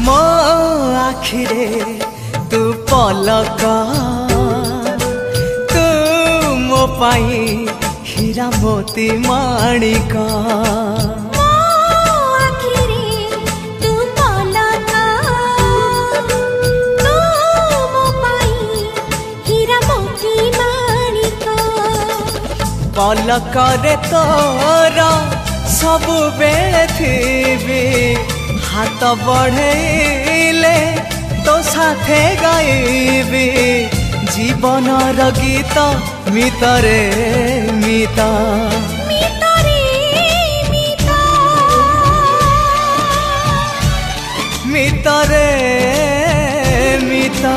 मो आखिरे तू पलक तू मो पाई हीरा मोती माणिक पलकरे तोर सबु बेले थी हाथ बढ़ेले तो साथे गाइबी जीवन गीत मितरे मिता मितरे मिता